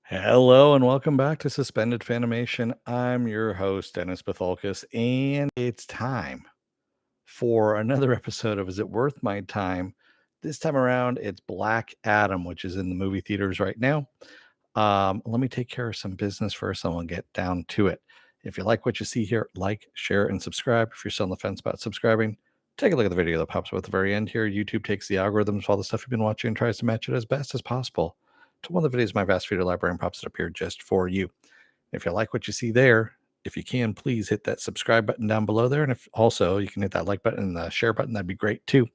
Hello and welcome back to Suspended Fanimation. I'm your host, Dennis Bithoulkas, and it's time for another episode of Is It Worth My Time? This time around, it's Black Adam, which is in the movie theaters right now. Let me take care of some business first, and we'll get down to it. If you like what you see here, like, share, and subscribe. If you're still on the fence about subscribing, take a look at the video that pops up at the very end here. YouTube takes the algorithms of all the stuff you've been watching and tries to match it as best as possible to one of the videos in my vast video library and pops it up here just for you. If you like what you see there, if you can, please hit that subscribe button down below there. And if also you can hit that like button and the share button, that'd be great too.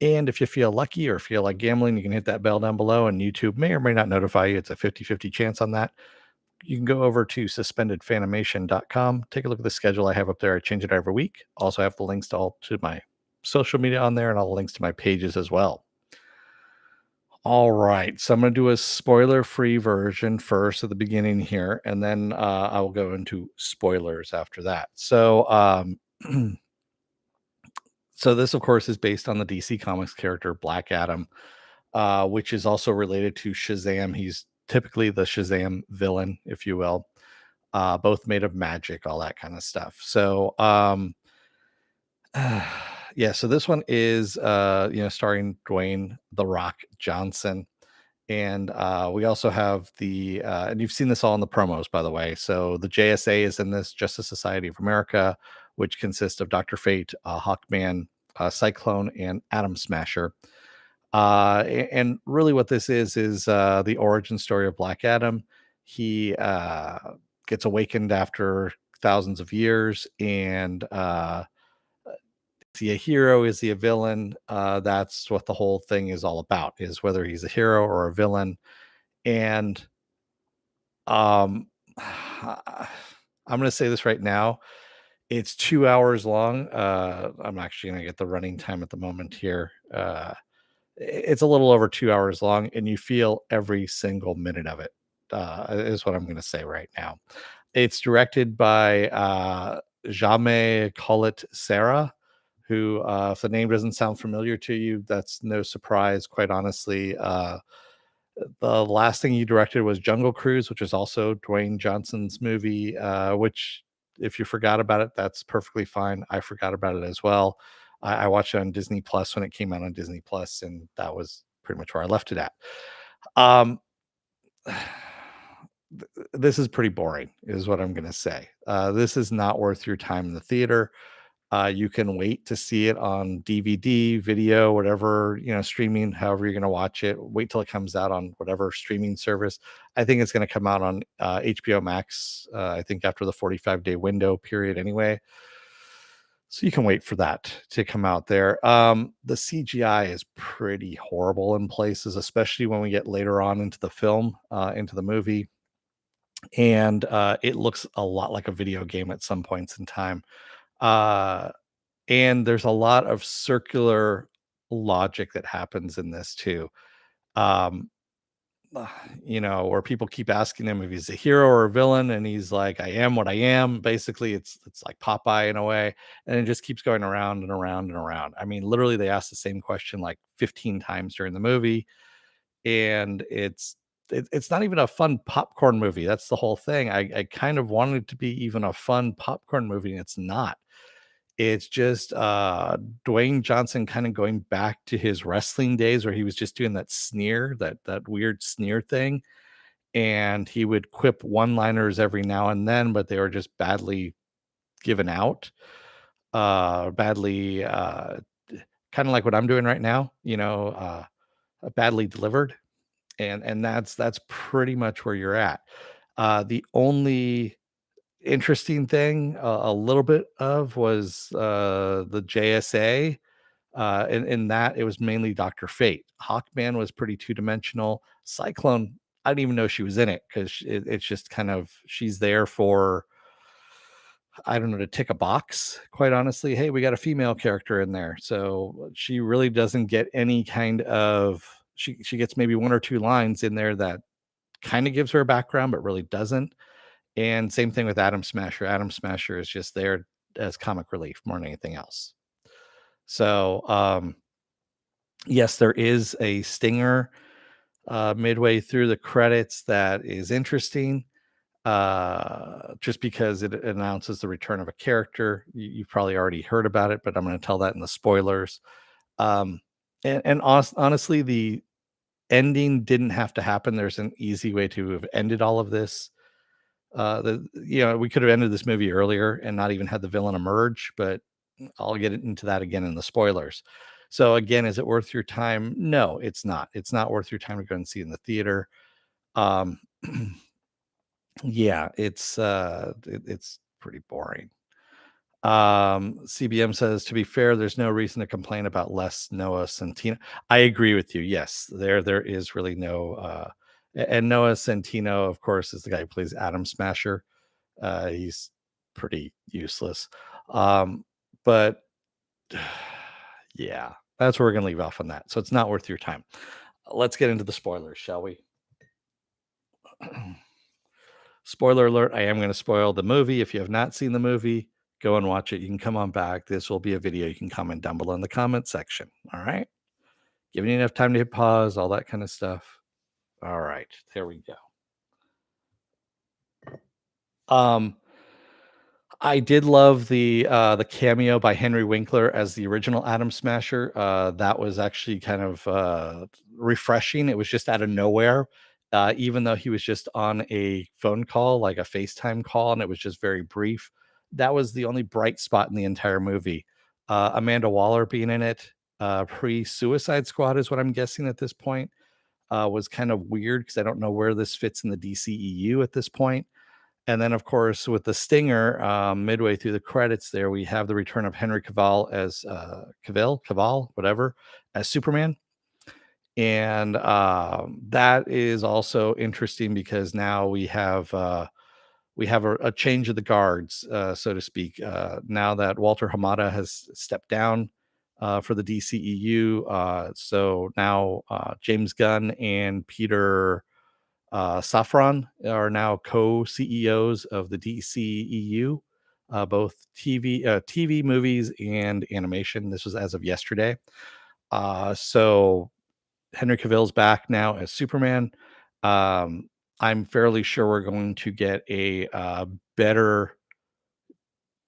And if you feel lucky or feel like gambling, you can hit that bell down below and YouTube may or may not notify you. It's a 50-50 chance on that. You can go over to suspendedfanimation.com. Take a look at the schedule I have up there. I change it every week. Also have the links to my social media on there and all the links to my pages as well. All right, so I'm going to do a spoiler-free version first at the beginning here, and then I will go into spoilers after that. So this, of course, is based on the DC Comics character Black Adam, which is also related to Shazam. He's typically the Shazam villain, if you will, both made of magic, all that kind of stuff. Yeah, so this one is starring Dwayne "The Rock" Johnson. And we also have and you've seen this all in the promos, by the way. So the JSA is in this, Justice Society of America, which consists of Dr. Fate, Hawkman, Cyclone, and Atom Smasher. And really what this is the origin story of Black Adam. He gets awakened after thousands of years, and is he a hero? Is he a villain? That's what the whole thing is all about, is whether he's a hero or a villain. And um I'm going to say this right now. It's 2 hours long. I'm actually going to get the running time at the moment here. It's a little over 2 hours long, and you feel every single minute of it, is what I'm going to say right now. It's directed by Jaime Collet Serra, who, if the name doesn't sound familiar to you, that's no surprise, quite honestly. The last thing he directed was Jungle Cruise, which is also Dwayne Johnson's movie, which, if you forgot about it, that's perfectly fine. I forgot about it as well. I watched it on Disney Plus when it came out on Disney Plus, and that was pretty much where I left it at. Um, this is pretty boring, is what I'm going to say. This is not worth your time in the theater. You can wait to see it on DVD, video, whatever, streaming, however you're going to watch it. Wait till it comes out on whatever streaming service. I think it's going to come out on HBO Max, I think after the 45-day window period anyway. So you can wait for that to come out there. The CGI is pretty horrible in places, especially when we get later on into the film, into the movie. And it looks a lot like a video game at some points in time. Uh, and there's a lot of circular logic that happens in this too. Um, where people keep asking him if he's a hero or a villain, and he's like, "I am what I am." Basically, it's like Popeye in a way, and it just keeps going around and around and around. I mean, literally, they ask the same question like 15 times during the movie, and it's not even a fun popcorn movie. That's the whole thing. I kind of wanted it to be even a fun popcorn movie, and it's not. It's just Dwayne Johnson kind of going back to his wrestling days where he was just doing that sneer, that weird sneer thing, and he would quip one-liners every now and then, but they were just badly given out, badly kind of like what I'm doing right now, badly delivered, and that's pretty much where you're at. The only interesting thing a little bit of was the JSA. In that, it was mainly Dr. Fate. Hawkman was pretty two-dimensional. Cyclone, I didn't even know she was in it because it's just kind of, she's there for, I don't know, to tick a box, quite honestly. Hey, we got a female character in there. So she really doesn't get any kind of, she gets maybe one or two lines in there that kind of gives her a background, but really doesn't. And same thing with Atom Smasher. Atom Smasher is just there as comic relief more than anything else. So, yes, there is a stinger midway through the credits that is interesting, just because it announces the return of a character. You've probably already heard about it, but I'm going to tell that in the spoilers. Um, and honestly, the ending didn't have to happen. There's an easy way to have ended all of this. We could have ended this movie earlier and not even had the villain emerge, but I'll get into that again in the spoilers. So again, is it worth your time? No, it's not. It's not worth your time to go and see in the theater. Um, yeah, it's pretty boring. CBM says, to be fair, there's no reason to complain about less Noah Centino. I agree with you. Yes, there is really no and Noah Centino, of course, is the guy who plays Adam Smasher. He's pretty useless. But yeah, that's where we're gonna leave off on that. So it's not worth your time. Let's get into the spoilers, shall we? Spoiler alert, I am going to spoil the movie. If you have not seen the movie, go and watch it. You can come on back. This will be a video you can comment down below in the comment section. All right. Giving you enough time to hit pause, all that kind of stuff. All right. There we go. I did love the cameo by Henry Winkler as the original Atom Smasher. That was actually kind of refreshing. It was just out of nowhere, even though he was just on a phone call, like a FaceTime call, and it was just very brief. That was the only bright spot in the entire movie. Amanda Waller being in it, pre-Suicide Squad is what I'm guessing at this point, was kind of weird because I don't know where this fits in the DCEU at this point. And then, of course, with the stinger, midway through the credits, there we have the return of Henry Cavill as Cavill, whatever, as Superman. And that is also interesting because now we have a change of the guards, so to speak. Now that Walter Hamada has stepped down for the DCEU, so now James Gunn and Peter Safran are now co-CEOs of the DCEU, both TV, movies, and animation. This was as of yesterday. So Henry Cavill's back now as Superman. Um, I'm fairly sure we're going to get a better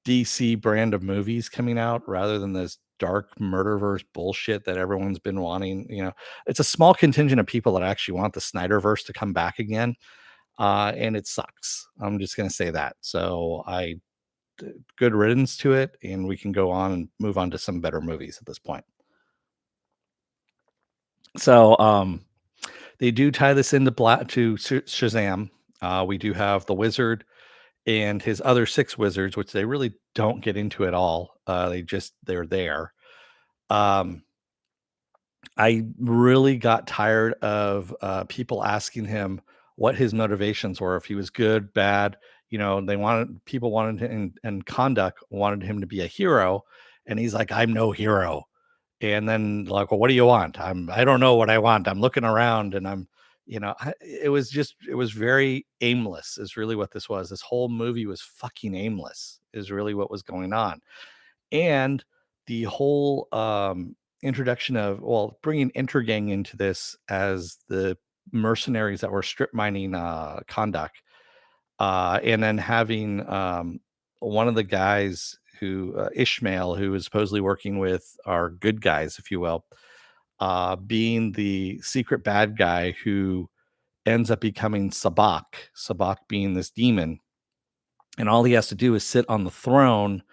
DC brand of movies coming out rather than this dark murderverse bullshit that everyone's been wanting. It's a small contingent of people that actually want the Snyderverse to come back again, and it sucks. I'm just gonna say that. So good riddance to it, and we can go on and move on to some better movies at this point. So they do tie this into Shazam. We do have the Wizard and his other six wizards, which they really don't get into at all. They're there. Um, I really got tired of people asking him what his motivations were, if he was good, bad. People wanted him, and Conduct wanted him to be a hero, and he's like, "I'm no hero." And then like, "Well, what do you want?" I don't know what I want. I'm looking around, and it was very aimless. Is really what this was. This whole movie was fucking aimless. Is really what was going on, and the whole introduction of, bringing Intergang into this as the mercenaries that were strip mining Kondak, and then having one of the guys who Ishmael, who is supposedly working with our good guys, if you will, being the secret bad guy who ends up becoming Sabak being this demon, and all he has to do is sit on the throne,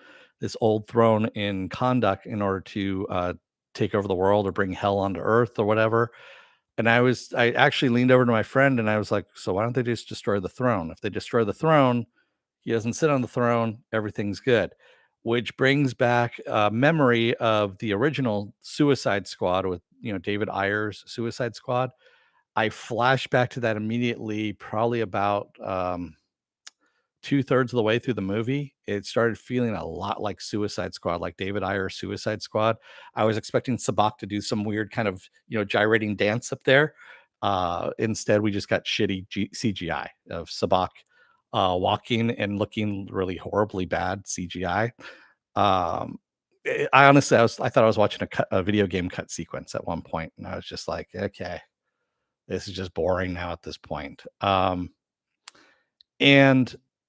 this old throne in Kondak, in order to take over the world or bring hell onto Earth or whatever. And I actually leaned over to my friend and I was like, so why don't they just destroy the throne? If they destroy the throne, he doesn't sit on the throne, everything's good. Which brings back a memory of the original Suicide Squad with David Ayer's Suicide Squad. I flashed back to that immediately, probably about 2/3 of the way through the movie. It started feeling a lot like Suicide Squad, like David Ayer's Suicide Squad. I was expecting Sabak to do some weird kind of, gyrating dance up there. Instead, we just got shitty CGI of Sabak walking and looking really horribly bad CGI. I honestly, I thought I was watching a video game cut sequence at one point, and I was just like, okay, This is just boring now at this point. And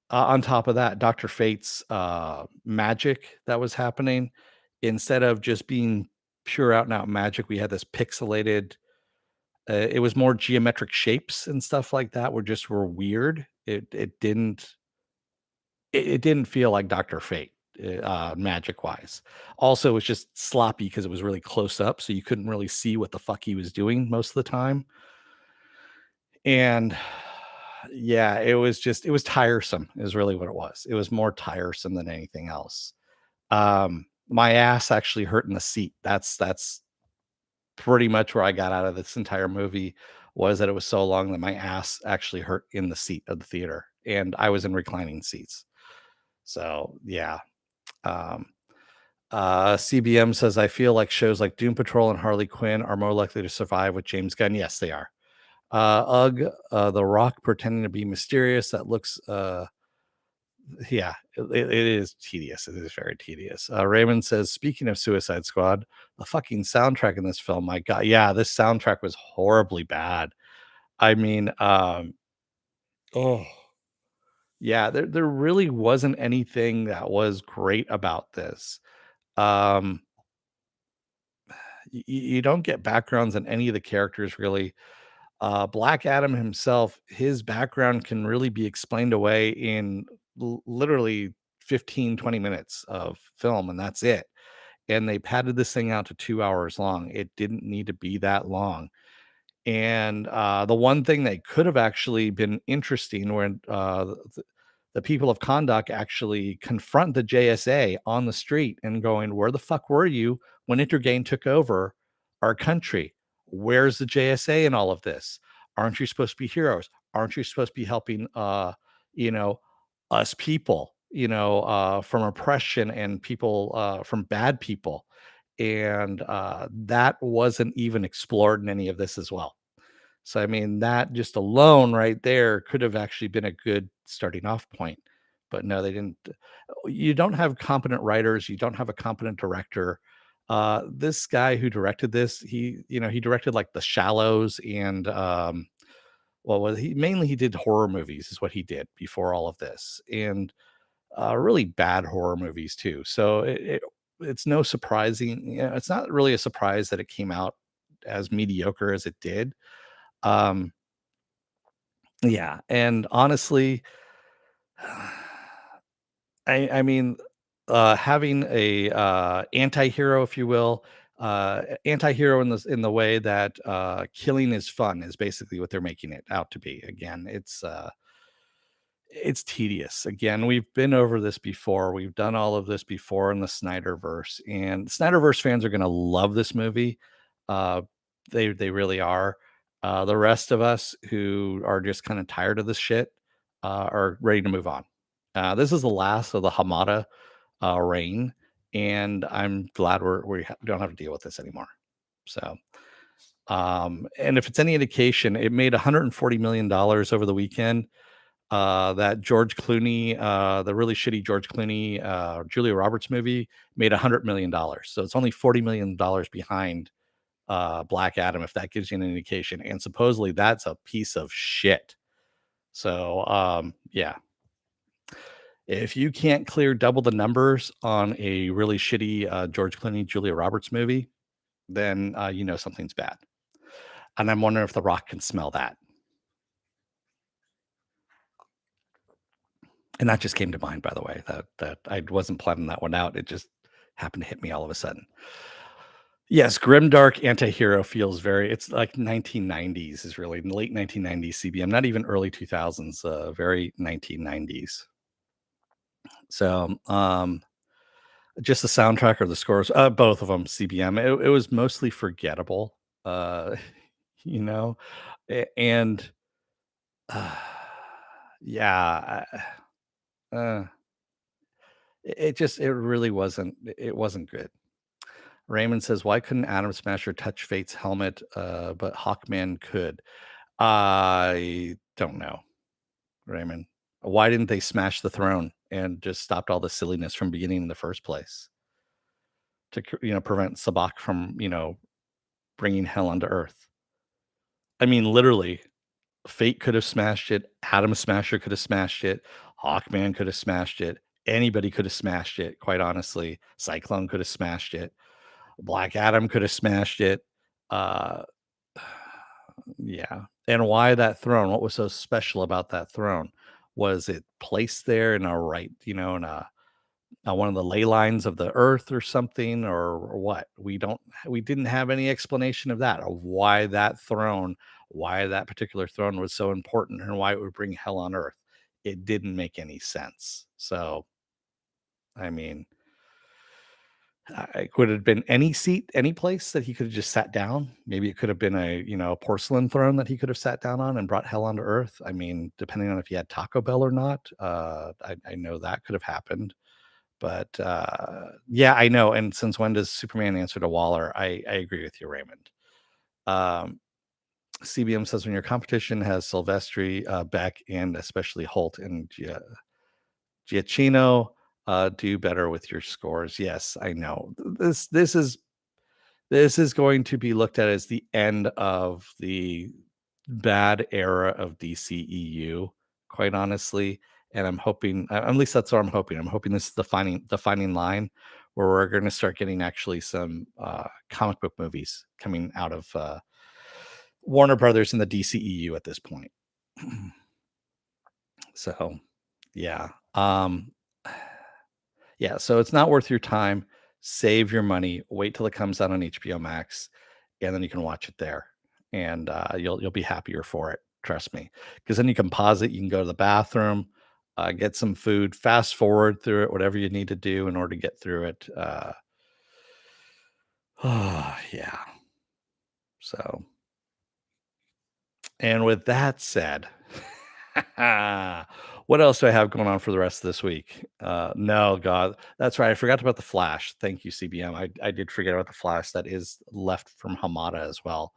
on top of that, Dr. Fate's magic that was happening, instead of just being pure out and out magic, we had this pixelated. It was more geometric shapes and stuff like that. Were weird. It didn't feel like Dr. Fate, magic wise. Also, it was just sloppy because it was really close up, so you couldn't really see what the fuck he was doing most of the time. And yeah, it was tiresome, is really what it was. It was more tiresome than anything else. My ass actually hurt in the seat. That's pretty much where I got out of this entire movie, was that it was so long that my ass actually hurt in the seat of the theater, and I was in reclining seats. So yeah. Um, CBM says, I feel like shows like Doom Patrol and Harley Quinn are more likely to survive with James Gunn. Yes, they are. Ugh, The Rock pretending to be mysterious. That looks, yeah, it is tedious. It is very tedious. Raymond says, speaking of Suicide Squad, the fucking soundtrack in this film, my God, yeah, this soundtrack was horribly bad. I mean, oh, yeah, there really wasn't anything that was great about this. Um, you don't get backgrounds on any of the characters really. Black Adam himself, his background can really be explained away in literally 15-20 minutes of film, and that's it. And they padded this thing out to 2 hours long. It didn't need to be that long. And the one thing that could have actually been interesting, when the people of Kondak actually confront the JSA on the street and going, "Where the fuck were you when Intergang took over our country? Where's the JSA in all of this? Aren't you supposed to be heroes? Aren't you supposed to be helping, you know, us people, from oppression and people, from bad people?" And that wasn't even explored in any of this as well. So, I mean, that just alone right there could have actually been a good starting off point. But no, they didn't. You don't have competent writers, you don't have a competent director. This guy who directed this, he directed like The Shallows and well, he mainly he did horror movies is what he did before all of this. And really bad horror movies too. So it's no surprising, it's not really a surprise that it came out as mediocre as it did. Um, Yeah, and honestly, I mean, having a, anti-hero, if you will, anti-hero in the way that, killing is fun is basically what they're making it out to be. Again, it's tedious. Again, we've been over this before. We've done all of this before in the Snyderverse, and Snyderverse fans are gonna love this movie. Uh, they really are. The rest of us who are just kind of tired of this shit are ready to move on. This is the last of the Hamada reign, and I'm glad don't have to deal with this anymore. So, and if it's any indication, it made $140 million over the weekend. That George Clooney, the really shitty George Clooney, Julia Roberts movie made $100 million. So it's only $40 million behind Black Adam, if that gives you an indication. And supposedly that's a piece of shit. So yeah, if you can't clear double the numbers on a really shitty George Clooney, Julia Roberts movie, then you know something's bad. And I'm wondering if The Rock can smell that. And that just came to mind, by the way, that I wasn't planning that one out. It just happened to hit me all of a sudden. Yes, Grimdark Antihero feels very, it's like 1990s, is really late 1990s CBM, not even early 2000s, very 1990s. So, just the soundtrack or the scores, both of them CBM. It was mostly forgettable, uh, you know, and uh, yeah, it really wasn't. It wasn't good. Raymond says, "Why couldn't Atom Smasher touch Fate's helmet, but Hawkman could?" I don't know, Raymond. Why didn't they smash the throne and just stopped all the silliness from beginning in the first place to prevent Sabak from bringing hell onto Earth? I mean, literally, Fate could have smashed it, Atom Smasher could have smashed it, Hawkman could have smashed it, anybody could have smashed it, quite honestly. Cyclone could have smashed it, Black Adam could have smashed it. Uh, yeah. And why that throne? What was so special about that throne? Was it placed there in a right, in a one of the ley lines of the earth or something, or what? We didn't have any explanation of that, of why that particular throne was so important and why it would bring hell on earth. It didn't make any sense. So, I mean, it could have been any seat, any place that he could have just sat down. Maybe it could have been a porcelain throne that he could have sat down on and brought hell onto earth. I mean, depending on if he had Taco Bell or not, I know that could have happened. But, yeah, I know, and since when does Superman answer to Waller? I agree with you, Raymond. Um, CBM says, "When your competition has Silvestri, Beck, and especially Holt and Giacchino, do better with your scores." Yes, I know. This is going to be looked at as the end of the bad era of DCEU, quite honestly. And I'm hoping, at least that's what I'm hoping. I'm hoping this is the defining line where we're going to start getting actually some comic book movies coming out of Warner Brothers and the DCEU at this point. So, yeah. Yeah, so it's not worth your time. Save your money. Wait till it comes out on HBO Max, and then you can watch it there, and you'll be happier for it. Trust me, because then you can pause it. You can go to the bathroom, get some food, fast forward through it, whatever you need to do in order to get through it. Oh yeah. So, and with that said, what else do I have going on for the rest of this week? No, God, that's right. I forgot about the Flash. Thank you, CBM. I did forget about the Flash that is left from Hamada as well.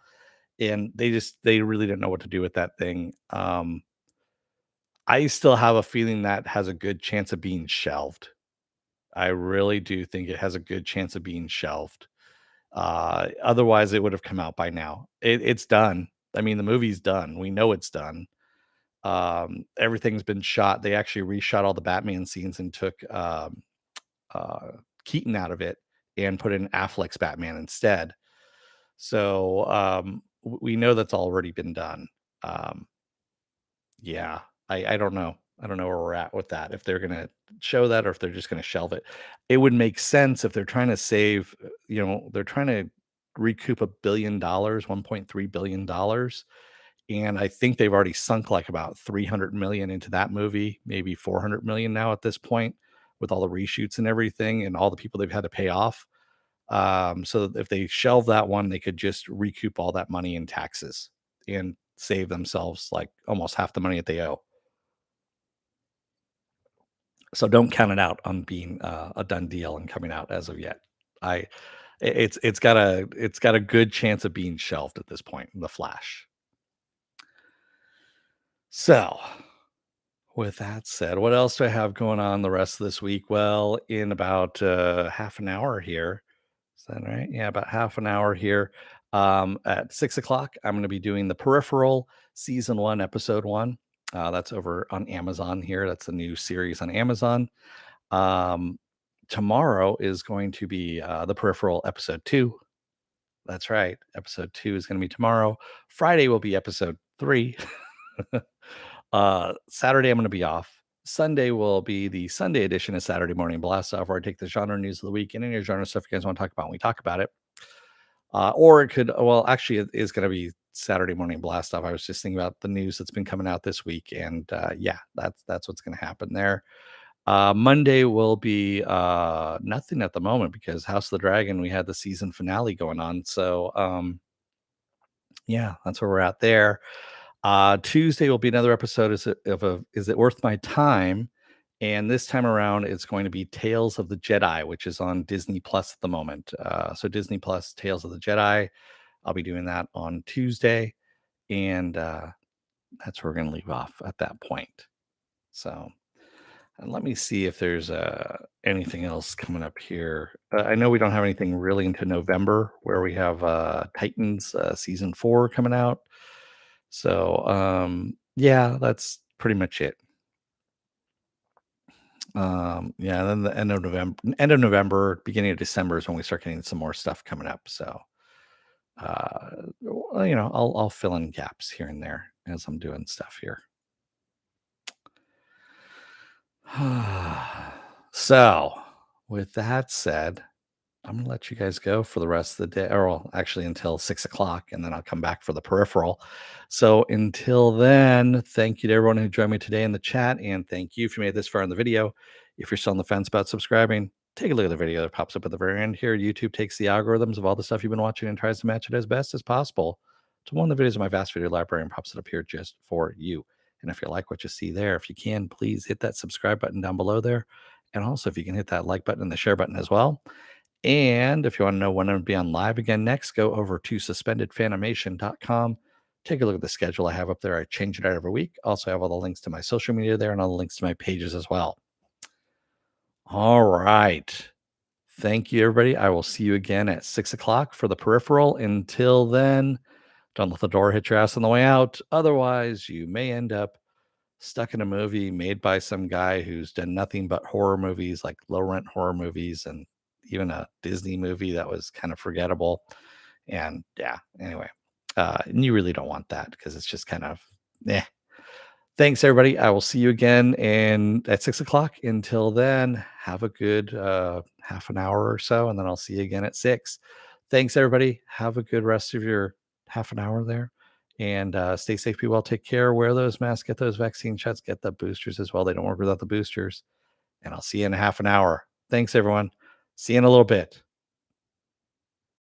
And they really didn't know what to do with that thing. I still have a feeling that has a good chance of being shelved. I really do think it has a good chance of being shelved. Otherwise, it would have come out by now. It's done. I mean, the movie's done. We know it's done. Everything's been shot. They actually reshot all the Batman scenes and took uh, Keaton out of it and put in Affleck's Batman instead. So we know that's already been done. Um, yeah, I don't know. I don't know where we're at with that. If they're gonna show that or if they're just gonna shelve it. It would make sense if they're trying to save, they're trying to recoup $1 billion, $1.3 billion. And I think they've already sunk like about 300 million into that movie, maybe 400 million now at this point, with all the reshoots and everything and all the people they've had to pay off. So if they shelve that one, they could just recoup all that money in taxes and save themselves like almost half the money that they owe. So don't count it out on being a done deal and coming out as of yet. I it's got a good chance of being shelved at this point, The Flash. So with that said, what else do I have going on the rest of this week? Well, in about half an hour here. Is that right? Yeah, about half an hour here. At 6 o'clock, I'm going to be doing The Peripheral Season 1, Episode 1. That's over on Amazon here. That's a new series on Amazon. Um, Tomorrow is going to be The Peripheral Episode 2. That's right. Episode 2 is going to be tomorrow. Friday will be Episode 3. Saturday, I'm going to be off. Sunday will be the Sunday edition of Saturday Morning Blast Off, where I take the genre news of the week and any genre stuff you guys want to talk about. And we talk about it. Or it could, well, actually, it is going to be Saturday Morning Blast Off. I was just thinking about the news that's been coming out this week, and yeah, that's what's going to happen there. Monday will be nothing at the moment because House of the Dragon, we had the season finale going on. So yeah, that's where we're at there. Tuesday will be another episode. Is it worth my time? And this time around, it's going to be Tales of the Jedi, which is on Disney Plus at the moment. So Disney Plus Tales of the Jedi. I'll be doing that on Tuesday, and that's where we're going to leave off at that point. So, and let me see if there's anything else coming up here. I know we don't have anything really into November, where we have Titans season 4 coming out. So, yeah, that's pretty much it. Yeah, then the beginning of December is when we start getting some more stuff coming up. So, well, I'll fill in gaps here and there as I'm doing stuff here. So, with that said, I'm gonna let you guys go for the rest of the day, or well, actually until 6 o'clock, and then I'll come back for the peripheral. So until then, thank you to everyone who joined me today in the chat, and thank you if you made this far in the video. If you're still on the fence about subscribing, take a look at the video that pops up at the very end here. YouTube takes the algorithms of all the stuff you've been watching and tries to match it as best as possible to one of the videos in my vast video library and pops it up here just for you. And if you like what you see there, if you can, please hit that subscribe button down below there. And also, if you can hit that like button and the share button as well. And if you want to know when I'm going to be on live again next, go over to suspendedfanimation.com. Take a look at the schedule I have up there. I change it out every week. Also, I have all the links to my social media there and all the links to my pages as well. All right. Thank you, everybody. I will see you again at 6 o'clock for the peripheral. Until then, don't let the door hit your ass on the way out. Otherwise, you may end up stuck in a movie made by some guy who's done nothing but horror movies, like low rent horror movies, and even a Disney movie that was kind of forgettable. And yeah, anyway, and you really don't want that because it's just kind of, eh. Thanks, everybody. I will see you again and at 6 o'clock. Until then, have a good half an hour or so, and then I'll see you again at 6. Thanks, everybody. Have a good rest of your half an hour there. And stay safe, be well, take care, wear those masks, get those vaccine shots, get the boosters as well. They don't work without the boosters. And I'll see you in a half an hour. Thanks, everyone. See you in a little bit.